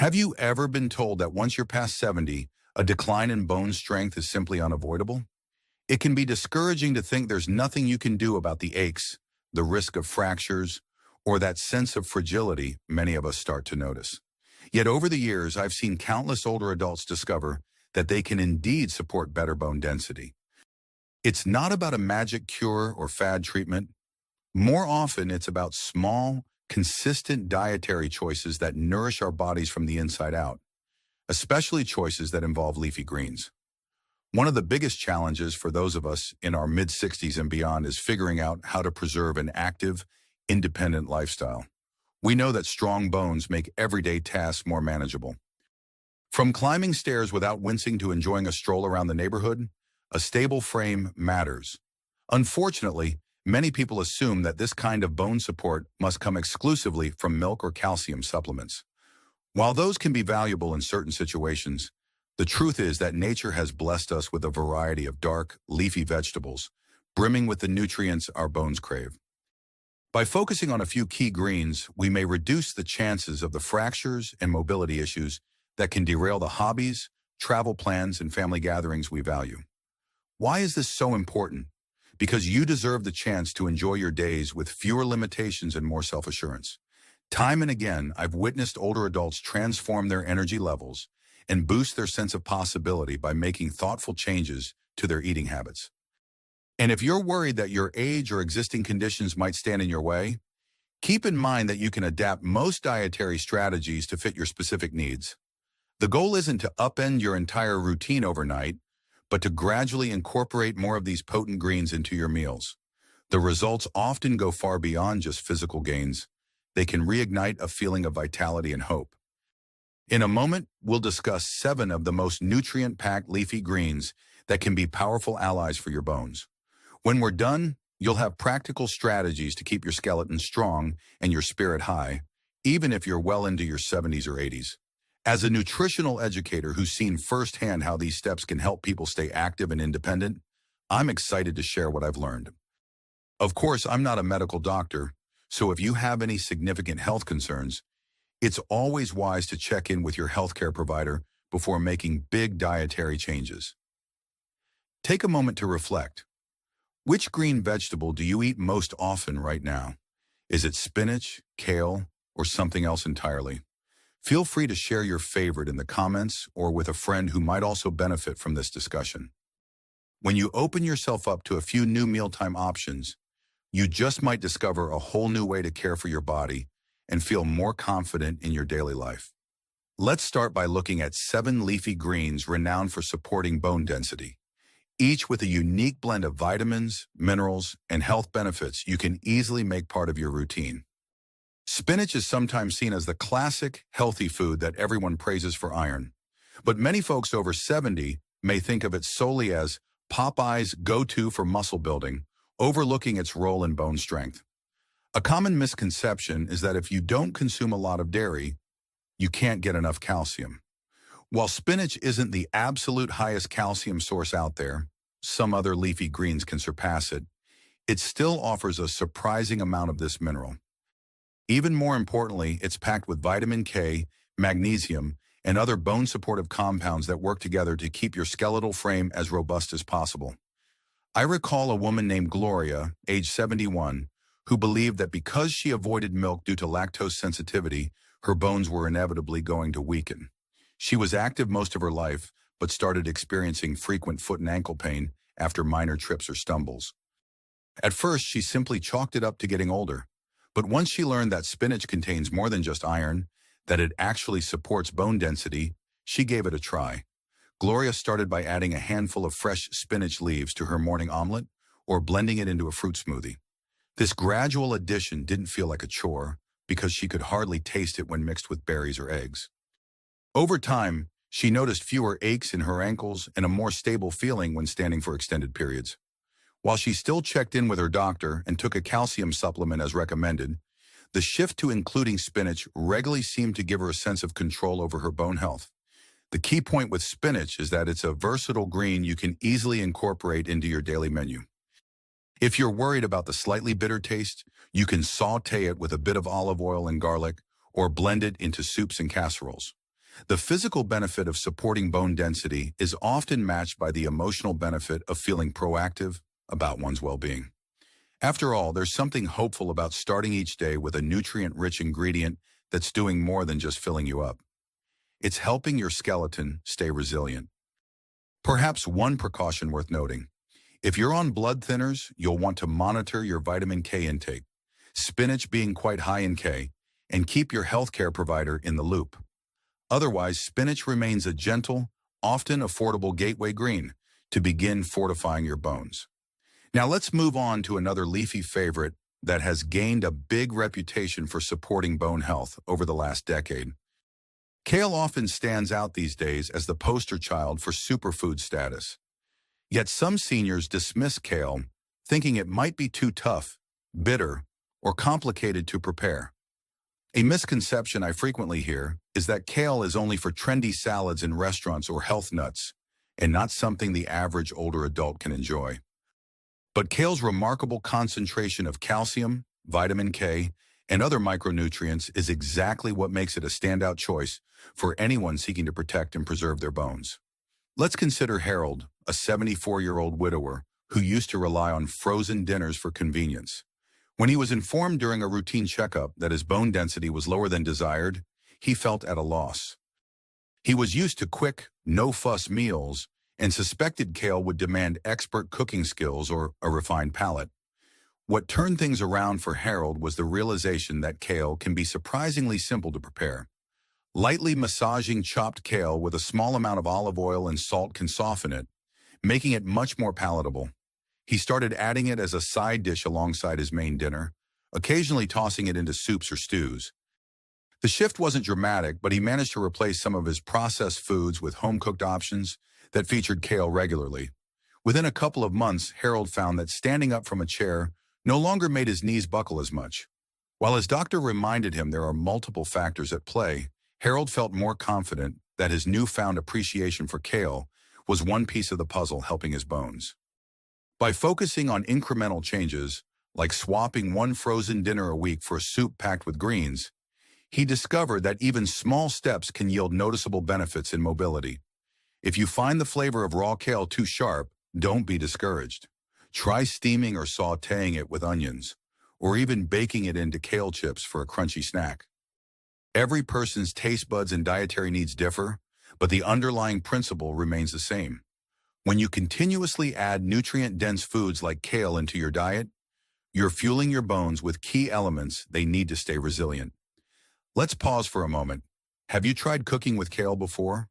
Have you ever been told that once you're past 70, a decline in bone strength is simply unavoidable? It can be discouraging to think there's nothing you can do about the aches, the risk of fractures, or that sense of fragility many of us start to notice. Yet over the years, I've seen countless older adults discover that they can indeed support better bone density. It's not about a magic cure or fad treatment. More often, it's about small, consistent dietary choices that nourish our bodies from the inside out, especially choices that involve leafy greens. One of the biggest challenges for those of us in our mid-60s and beyond is figuring out how to preserve an active, independent lifestyle. We know that strong bones make everyday tasks more manageable. From climbing stairs without wincing to enjoying a stroll around the neighborhood, a stable frame matters. Unfortunately, many people assume that this kind of bone support must come exclusively from milk or calcium supplements. While those can be valuable in certain situations, the truth is that nature has blessed us with a variety of dark, leafy vegetables, brimming with the nutrients our bones crave. By focusing on a few key greens, we may reduce the chances of the fractures and mobility issues that can derail the hobbies, travel plans, and family gatherings we value. Why is this so important? Because you deserve the chance to enjoy your days with fewer limitations and more self-assurance. Time and again, I've witnessed older adults transform their energy levels and boost their sense of possibility by making thoughtful changes to their eating habits. And if you're worried that your age or existing conditions might stand in your way, keep in mind that you can adapt most dietary strategies to fit your specific needs. The goal isn't to upend your entire routine overnight, but to gradually incorporate more of these potent greens into your meals. The results often go far beyond just physical gains. They can reignite a feeling of vitality and hope. In a moment, we'll discuss 7 of the most nutrient-packed leafy greens that can be powerful allies for your bones. When we're done, you'll have practical strategies to keep your skeleton strong and your spirit high, even if you're well into your 70s or 80s. As a nutritional educator who's seen firsthand how these steps can help people stay active and independent, I'm excited to share what I've learned. Of course, I'm not a medical doctor, so if you have any significant health concerns, it's always wise to check in with your healthcare provider before making big dietary changes. Take a moment to reflect. Which green vegetable do you eat most often right now? Is it spinach, kale, or something else entirely? Feel free to share your favorite in the comments or with a friend who might also benefit from this discussion. When you open yourself up to a few new mealtime options, you just might discover a whole new way to care for your body and feel more confident in your daily life. Let's start by looking at 7 leafy greens renowned for supporting bone density. Each with a unique blend of vitamins, minerals, and health benefits you can easily make part of your routine. Spinach is sometimes seen as the classic, healthy food that everyone praises for iron. But many folks over 70 may think of it solely as Popeye's go-to for muscle building, overlooking its role in bone strength. A common misconception is that if you don't consume a lot of dairy, you can't get enough calcium. While spinach isn't the absolute highest calcium source out there, some other leafy greens can surpass it, it still offers a surprising amount of this mineral. Even more importantly, it's packed with vitamin K, magnesium, and other bone-supportive compounds that work together to keep your skeletal frame as robust as possible. I recall a woman named Gloria, age 71, who believed that because she avoided milk due to lactose sensitivity, her bones were inevitably going to weaken. She was active most of her life, but started experiencing frequent foot and ankle pain after minor trips or stumbles. At first, she simply chalked it up to getting older. But once she learned that spinach contains more than just iron, that it actually supports bone density, she gave it a try. Gloria started by adding a handful of fresh spinach leaves to her morning omelet or blending it into a fruit smoothie. This gradual addition didn't feel like a chore because she could hardly taste it when mixed with berries or eggs. Over time, she noticed fewer aches in her ankles and a more stable feeling when standing for extended periods. While she still checked in with her doctor and took a calcium supplement as recommended, the shift to including spinach regularly seemed to give her a sense of control over her bone health. The key point with spinach is that it's a versatile green you can easily incorporate into your daily menu. If you're worried about the slightly bitter taste, you can saute it with a bit of olive oil and garlic or blend it into soups and casseroles. The physical benefit of supporting bone density is often matched by the emotional benefit of feeling proactive about one's well-being. After all, there's something hopeful about starting each day with a nutrient-rich ingredient that's doing more than just filling you up. It's helping your skeleton stay resilient. Perhaps one precaution worth noting. If you're on blood thinners, you'll want to monitor your vitamin K intake, spinach being quite high in K, and keep your healthcare provider in the loop. Otherwise, spinach remains a gentle, often affordable gateway green to begin fortifying your bones. Now let's move on to another leafy favorite that has gained a big reputation for supporting bone health over the last decade. Kale often stands out these days as the poster child for superfood status. Yet some seniors dismiss kale, thinking it might be too tough, bitter, or complicated to prepare. A misconception I frequently hear is that kale is only for trendy salads in restaurants or health nuts, and not something the average older adult can enjoy. But kale's remarkable concentration of calcium, vitamin K, and other micronutrients is exactly what makes it a standout choice for anyone seeking to protect and preserve their bones. Let's consider Harold, a 74-year-old widower who used to rely on frozen dinners for convenience. When he was informed during a routine checkup that his bone density was lower than desired, he felt at a loss. He was used to quick, no-fuss meals and suspected kale would demand expert cooking skills or a refined palate. What turned things around for Harold was the realization that kale can be surprisingly simple to prepare. Lightly massaging chopped kale with a small amount of olive oil and salt can soften it, making it much more palatable. He started adding it as a side dish alongside his main dinner, occasionally tossing it into soups or stews. The shift wasn't dramatic, but he managed to replace some of his processed foods with home-cooked options that featured kale regularly. Within a couple of months, Harold found that standing up from a chair no longer made his knees buckle as much. While his doctor reminded him there are multiple factors at play, Harold felt more confident that his newfound appreciation for kale was one piece of the puzzle helping his bones. By focusing on incremental changes, like swapping one frozen dinner a week for a soup packed with greens, he discovered that even small steps can yield noticeable benefits in mobility. If you find the flavor of raw kale too sharp, don't be discouraged. Try steaming or sautéing it with onions, or even baking it into kale chips for a crunchy snack. Every person's taste buds and dietary needs differ, but the underlying principle remains the same. When you continuously add nutrient-dense foods like kale into your diet, you're fueling your bones with key elements they need to stay resilient. Let's pause for a moment. Have you tried cooking with kale before?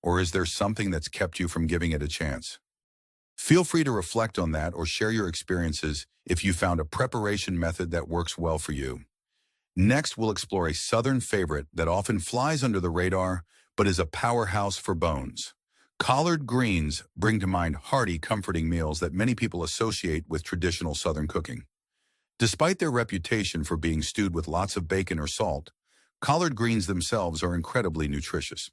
Or is there something that's kept you from giving it a chance? Feel free to reflect on that or share your experiences if you found a preparation method that works well for you. Next, we'll explore a southern favorite that often flies under the radar, but is a powerhouse for bones. Collard greens bring to mind hearty, comforting meals that many people associate with traditional Southern cooking. Despite their reputation for being stewed with lots of bacon or salt, collard greens themselves are incredibly nutritious.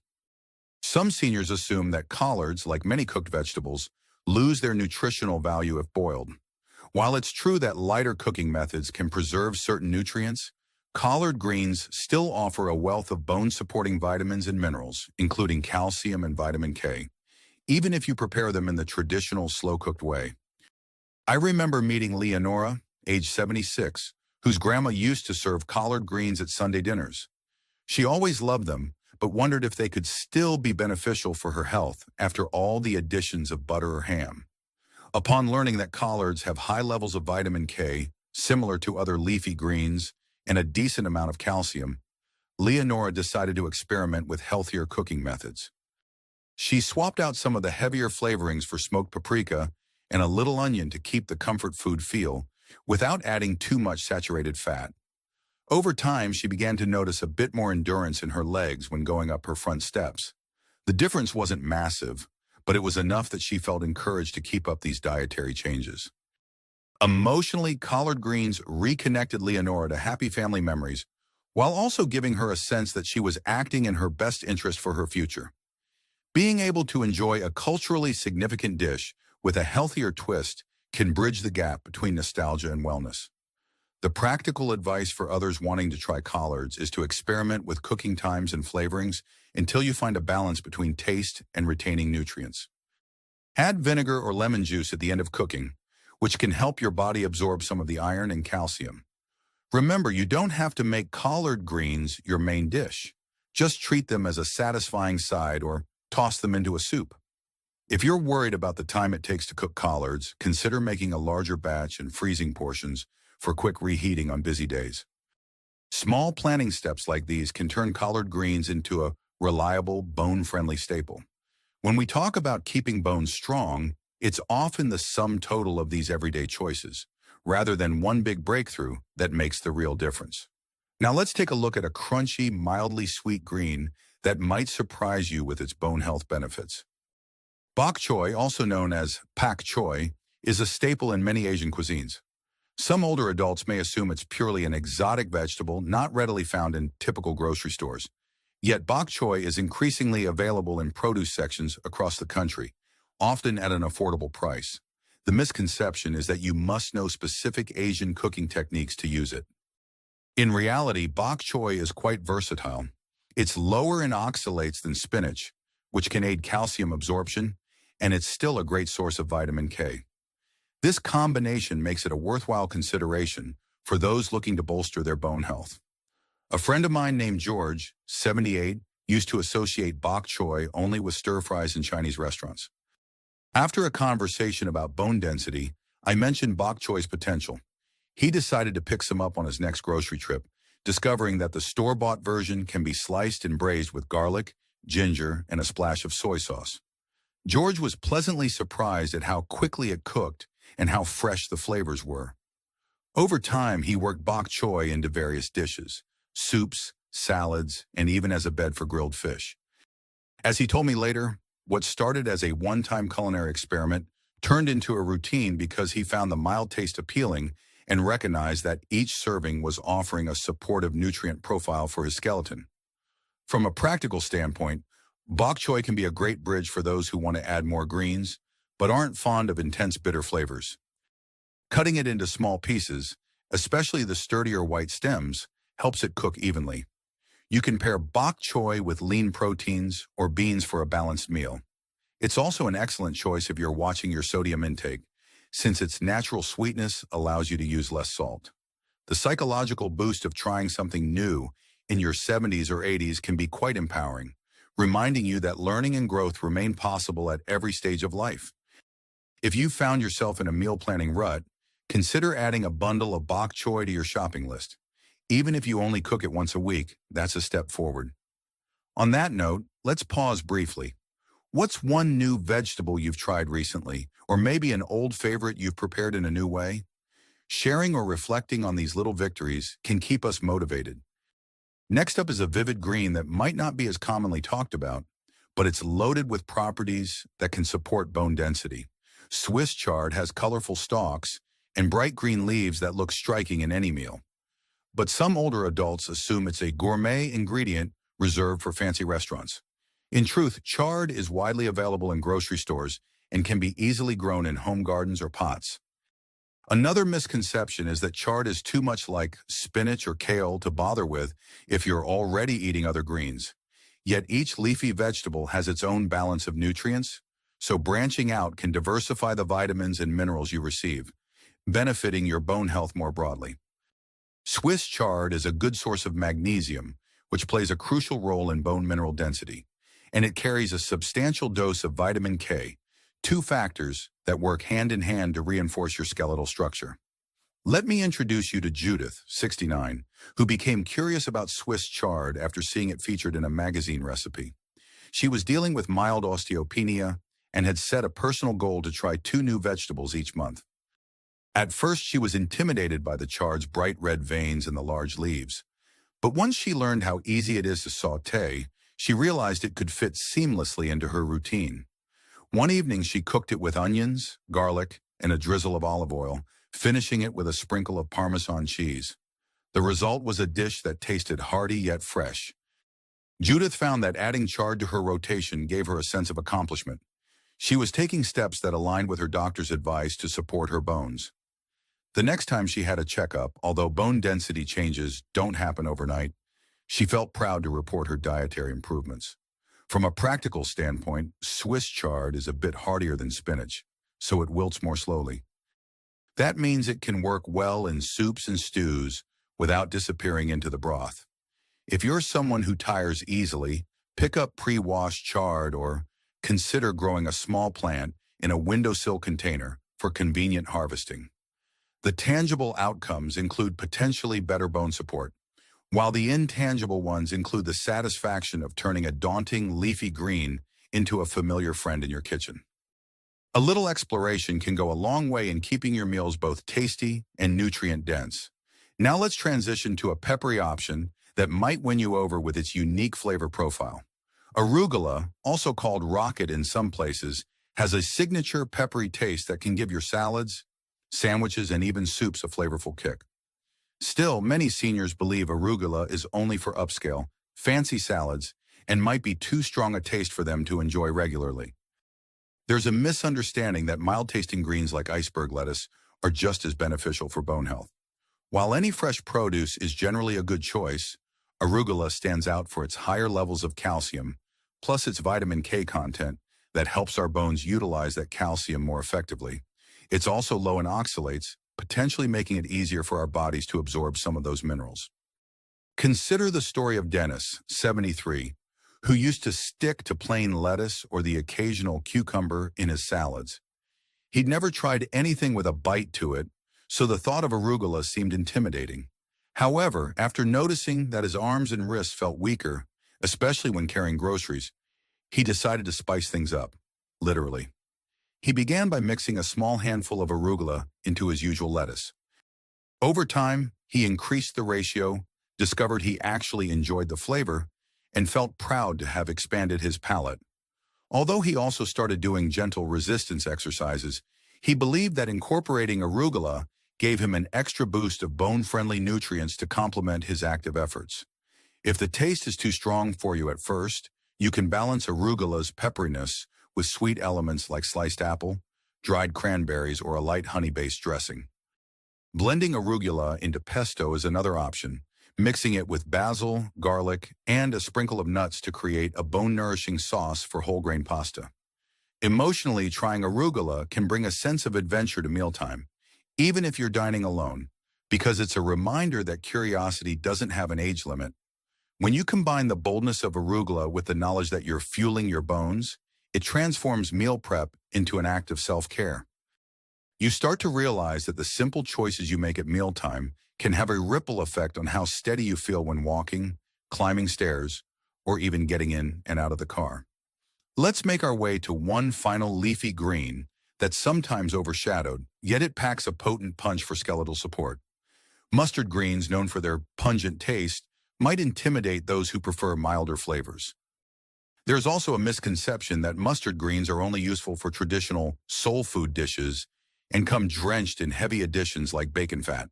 Some seniors assume that collards, like many cooked vegetables, lose their nutritional value if boiled. While it's true that lighter cooking methods can preserve certain nutrients, collard greens still offer a wealth of bone-supporting vitamins and minerals, including calcium and vitamin K, even if you prepare them in the traditional slow-cooked way. I remember meeting Leonora, age 76, whose grandma used to serve collard greens at Sunday dinners. She always loved them, but wondered if they could still be beneficial for her health after all the additions of butter or ham. Upon learning that collards have high levels of vitamin K, similar to other leafy greens, and a decent amount of calcium, Leonora decided to experiment with healthier cooking methods. She swapped out some of the heavier flavorings for smoked paprika and a little onion to keep the comfort food feel, without adding too much saturated fat. Over time, she began to notice a bit more endurance in her legs when going up her front steps. The difference wasn't massive, but it was enough that she felt encouraged to keep up these dietary changes. Emotionally, collard greens reconnected Leonora to happy family memories, while also giving her a sense that she was acting in her best interest for her future. Being able to enjoy a culturally significant dish with a healthier twist can bridge the gap between nostalgia and wellness. The practical advice for others wanting to try collards is to experiment with cooking times and flavorings until you find a balance between taste and retaining nutrients. Add vinegar or lemon juice at the end of cooking, which can help your body absorb some of the iron and calcium. Remember, you don't have to make collard greens your main dish. Just treat them as a satisfying side or toss them into a soup. If you're worried about the time it takes to cook collards, consider making a larger batch and freezing portions for quick reheating on busy days. Small planning steps like these can turn collard greens into a reliable, bone-friendly staple. When we talk about keeping bones strong, it's often the sum total of these everyday choices, rather than one big breakthrough, that makes the real difference. Now let's take a look at a crunchy, mildly sweet green that might surprise you with its bone health benefits. Bok choy, also known as pak choy, is a staple in many Asian cuisines. Some older adults may assume it's purely an exotic vegetable not readily found in typical grocery stores. Yet bok choy is increasingly available in produce sections across the country, often at an affordable price. The misconception is that you must know specific Asian cooking techniques to use it. In reality, bok choy is quite versatile. It's lower in oxalates than spinach, which can aid calcium absorption, and it's still a great source of vitamin K. This combination makes it a worthwhile consideration for those looking to bolster their bone health. A friend of mine named George, 78, used to associate bok choy only with stir-fries in Chinese restaurants. After a conversation about bone density, I mentioned bok choy's potential. He decided to pick some up on his next grocery trip, discovering that the store-bought version can be sliced and braised with garlic, ginger, and a splash of soy sauce. George was pleasantly surprised at how quickly it cooked and how fresh the flavors were. Over time, he worked bok choy into various dishes, soups, salads, and even as a bed for grilled fish. As he told me later, what started as a one-time culinary experiment turned into a routine because he found the mild taste appealing and recognized that each serving was offering a supportive nutrient profile for his skeleton. From a practical standpoint, bok choy can be a great bridge for those who want to add more greens, but aren't fond of intense bitter flavors. Cutting it into small pieces, especially the sturdier white stems, helps it cook evenly. You can pair bok choy with lean proteins or beans for a balanced meal. It's also an excellent choice if you're watching your sodium intake, since its natural sweetness allows you to use less salt. The psychological boost of trying something new in your 70s or 80s can be quite empowering, reminding you that learning and growth remain possible at every stage of life. If you found yourself in a meal planning rut, consider adding a bundle of bok choy to your shopping list. Even if you only cook it once a week, that's a step forward. On that note, let's pause briefly. What's one new vegetable you've tried recently, or maybe an old favorite you've prepared in a new way? Sharing or reflecting on these little victories can keep us motivated. Next up is a vivid green that might not be as commonly talked about, but it's loaded with properties that can support bone density. Swiss chard has colorful stalks and bright green leaves that look striking in any meal. But some older adults assume it's a gourmet ingredient reserved for fancy restaurants. In truth, chard is widely available in grocery stores and can be easily grown in home gardens or pots. Another misconception is that chard is too much like spinach or kale to bother with if you're already eating other greens. Yet each leafy vegetable has its own balance of nutrients, so branching out can diversify the vitamins and minerals you receive, benefiting your bone health more broadly. Swiss chard is a good source of magnesium, which plays a crucial role in bone mineral density, and it carries a substantial dose of vitamin K, two factors that work hand in hand to reinforce your skeletal structure. Let me introduce you to Judith, 69, who became curious about Swiss chard after seeing it featured in a magazine recipe. She was dealing with mild osteopenia and had set a personal goal to try 2 new vegetables each month. At first, she was intimidated by the chard's bright red veins and the large leaves. But once she learned how easy it is to sauté, she realized it could fit seamlessly into her routine. One evening, she cooked it with onions, garlic, and a drizzle of olive oil, finishing it with a sprinkle of Parmesan cheese. The result was a dish that tasted hearty yet fresh. Judith found that adding chard to her rotation gave her a sense of accomplishment. She was taking steps that aligned with her doctor's advice to support her bones. The next time she had a checkup, although bone density changes don't happen overnight, she felt proud to report her dietary improvements. From a practical standpoint, Swiss chard is a bit hardier than spinach, so it wilts more slowly. That means it can work well in soups and stews without disappearing into the broth. If you're someone who tires easily, pick up pre-washed chard or consider growing a small plant in a windowsill container for convenient harvesting. The tangible outcomes include potentially better bone support, while the intangible ones include the satisfaction of turning a daunting leafy green into a familiar friend in your kitchen. A little exploration can go a long way in keeping your meals both tasty and nutrient-dense. Now let's transition to a peppery option that might win you over with its unique flavor profile. Arugula, also called rocket in some places, has a signature peppery taste that can give your salads, sandwiches, and even soups a flavorful kick. Still, many seniors believe arugula is only for upscale, fancy salads and might be too strong a taste for them to enjoy regularly. There's a misunderstanding that mild-tasting greens like iceberg lettuce are just as beneficial for bone health. While any fresh produce is generally a good choice, arugula stands out for its higher levels of calcium, plus its vitamin K content that helps our bones utilize that calcium more effectively. It's also low in oxalates, potentially making it easier for our bodies to absorb some of those minerals. Consider the story of Dennis, 73, who used to stick to plain lettuce or the occasional cucumber in his salads. He'd never tried anything with a bite to it, so the thought of arugula seemed intimidating. However, after noticing that his arms and wrists felt weaker, especially when carrying groceries, he decided to spice things up, literally. He began by mixing a small handful of arugula into his usual lettuce. Over time, he increased the ratio, discovered he actually enjoyed the flavor, and felt proud to have expanded his palate. Although he also started doing gentle resistance exercises, he believed that incorporating arugula gave him an extra boost of bone-friendly nutrients to complement his active efforts. If the taste is too strong for you at first, you can balance arugula's pepperiness with sweet elements like sliced apple, dried cranberries, or a light honey-based dressing. Blending arugula into pesto is another option, mixing it with basil, garlic, and a sprinkle of nuts to create a bone-nourishing sauce for whole-grain pasta. Emotionally, trying arugula can bring a sense of adventure to mealtime, even if you're dining alone, because it's a reminder that curiosity doesn't have an age limit. When you combine the boldness of arugula with the knowledge that you're fueling your bones, it transforms meal prep into an act of self-care. You start to realize that the simple choices you make at mealtime can have a ripple effect on how steady you feel when walking, climbing stairs, or even getting in and out of the car. Let's make our way to one final leafy green that's sometimes overshadowed, yet it packs a potent punch for skeletal support. Mustard greens, known for their pungent taste, might intimidate those who prefer milder flavors. There's also a misconception that mustard greens are only useful for traditional soul food dishes and come drenched in heavy additions like bacon fat.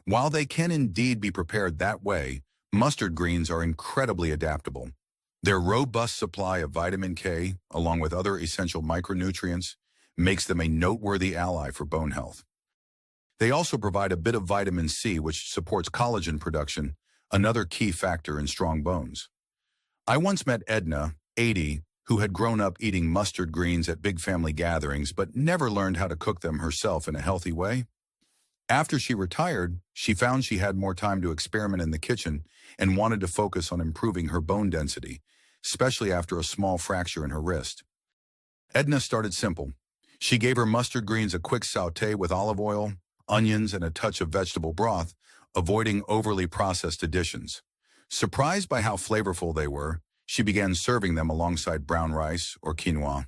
While they can indeed be prepared that way, mustard greens are incredibly adaptable. Their robust supply of vitamin K, along with other essential micronutrients, makes them a noteworthy ally for bone health. They also provide a bit of vitamin C, which supports collagen production, another key factor in strong bones. I once met Edna, 80, who had grown up eating mustard greens at big family gatherings but never learned how to cook them herself in a healthy way. After she retired, she found she had more time to experiment in the kitchen and wanted to focus on improving her bone density, especially after a small fracture in her wrist. Edna started simple. She gave her mustard greens a quick sauté with olive oil, onions, and a touch of vegetable broth, avoiding overly processed additions. Surprised by how flavorful they were, she began serving them alongside brown rice or quinoa.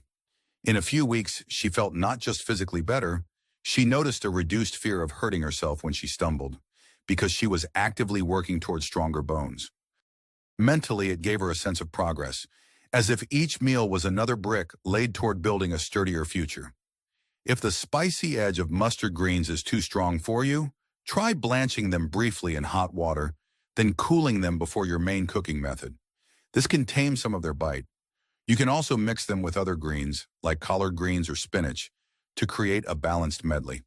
In a few weeks, she felt not just physically better, she noticed a reduced fear of hurting herself when she stumbled, because she was actively working towards stronger bones. Mentally, it gave her a sense of progress, as if each meal was another brick laid toward building a sturdier future. If the spicy edge of mustard greens is too strong for you, try blanching them briefly in hot water, then cooling them before your main cooking method. This can tame some of their bite. You can also mix them with other greens, like collard greens or spinach, to create a balanced medley.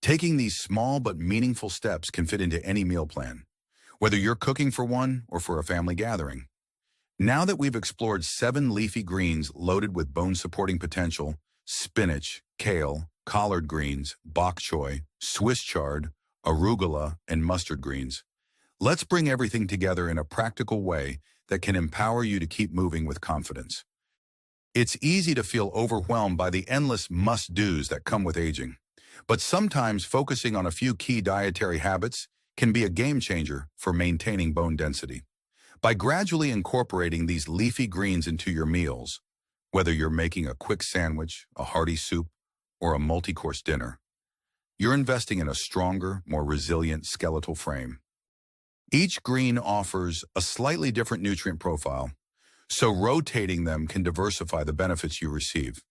Taking these small but meaningful steps can fit into any meal plan, whether you're cooking for one or for a family gathering. Now that we've explored 7 leafy greens loaded with bone-supporting potential, spinach, kale, collard greens, bok choy, Swiss chard, arugula, and mustard greens, let's bring everything together in a practical way that can empower you to keep moving with confidence. It's easy to feel overwhelmed by the endless must-dos that come with aging, but sometimes focusing on a few key dietary habits can be a game changer for maintaining bone density. By gradually incorporating these leafy greens into your meals, whether you're making a quick sandwich, a hearty soup, or a multi-course dinner, you're investing in a stronger, more resilient skeletal frame. Each green offers a slightly different nutrient profile, so rotating them can diversify the benefits you receive.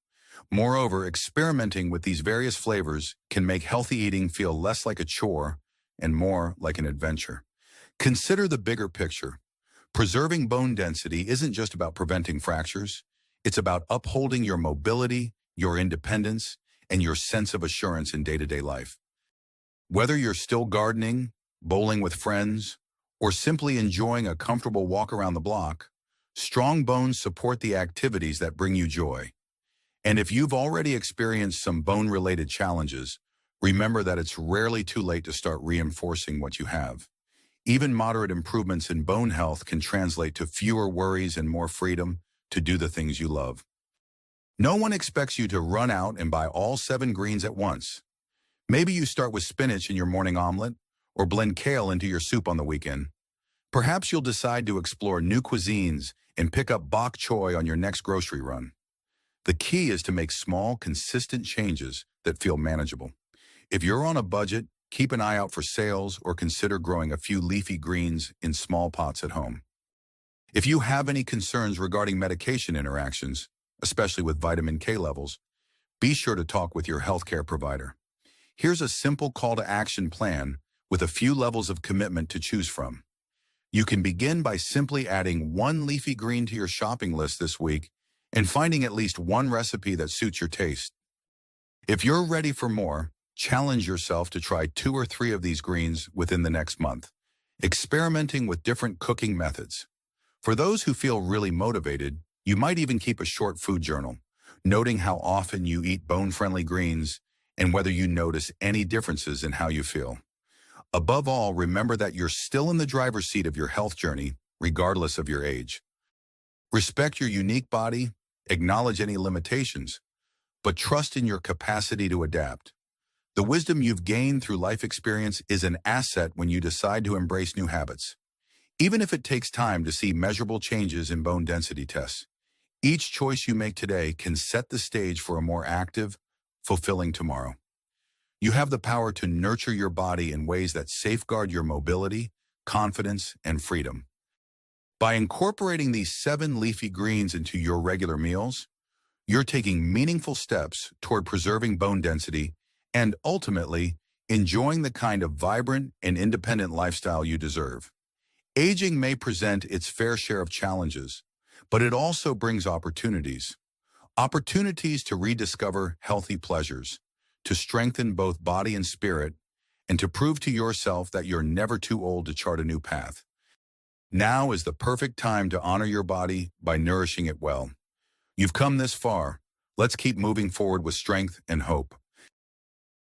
Moreover, experimenting with these various flavors can make healthy eating feel less like a chore and more like an adventure. Consider the bigger picture. Preserving bone density isn't just about preventing fractures. It's about upholding your mobility, your independence, and your sense of assurance in day-to-day life. Whether you're still gardening, bowling with friends, or simply enjoying a comfortable walk around the block, strong bones support the activities that bring you joy. And if you've already experienced some bone-related challenges, remember that it's rarely too late to start reinforcing what you have. Even moderate improvements in bone health can translate to fewer worries and more freedom to do the things you love. No one expects you to run out and buy all 7 greens at once. Maybe you start with spinach in your morning omelet or blend kale into your soup on the weekend. Perhaps you'll decide to explore new cuisines and pick up bok choy on your next grocery run. The key is to make small, consistent changes that feel manageable. If you're on a budget, keep an eye out for sales or consider growing a few leafy greens in small pots at home. If you have any concerns regarding medication interactions, especially with vitamin K levels, be sure to talk with your healthcare provider. Here's a simple call to action plan with a few levels of commitment to choose from. You can begin by simply adding 1 leafy green to your shopping list this week and finding at least one recipe that suits your taste. If you're ready for more, challenge yourself to try 2 or 3 of these greens within the next month, experimenting with different cooking methods. For those who feel really motivated, you might even keep a short food journal, noting how often you eat bone-friendly greens and whether you notice any differences in how you feel. Above all, remember that you're still in the driver's seat of your health journey, regardless of your age. Respect your unique body, acknowledge any limitations, but trust in your capacity to adapt. The wisdom you've gained through life experience is an asset when you decide to embrace new habits. Even if it takes time to see measurable changes in bone density tests, each choice you make today can set the stage for a more active, fulfilling tomorrow. You have the power to nurture your body in ways that safeguard your mobility, confidence, and freedom. By incorporating these 7 leafy greens into your regular meals, you're taking meaningful steps toward preserving bone density and ultimately enjoying the kind of vibrant and independent lifestyle you deserve. Aging may present its fair share of challenges, but it also brings opportunities. Opportunities to rediscover healthy pleasures, to strengthen both body and spirit, and to prove to yourself that you're never too old to chart a new path. Now is the perfect time to honor your body by nourishing it well. You've come this far. Let's keep moving forward with strength and hope.